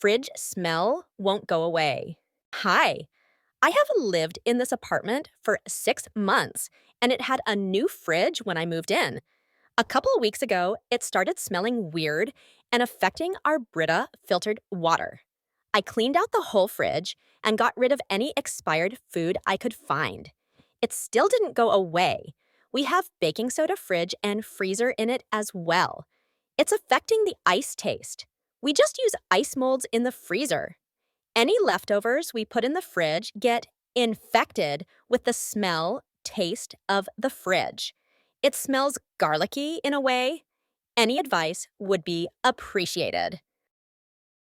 Fridge smell won't go away. Hi, I have lived in this apartment for 6 months and it had a new fridge when I moved in. A couple of weeks ago, it started smelling weird and affecting our Brita filtered water. I cleaned out the whole fridge and got rid of any expired food I could find. It still didn't go away. We have baking soda fridge and freezer in it as well. It's affecting the ice taste. We just use ice molds in the freezer. Any leftovers we put in the fridge get infected with the smell, taste of the fridge. It smells garlicky in a way. Any advice would be appreciated.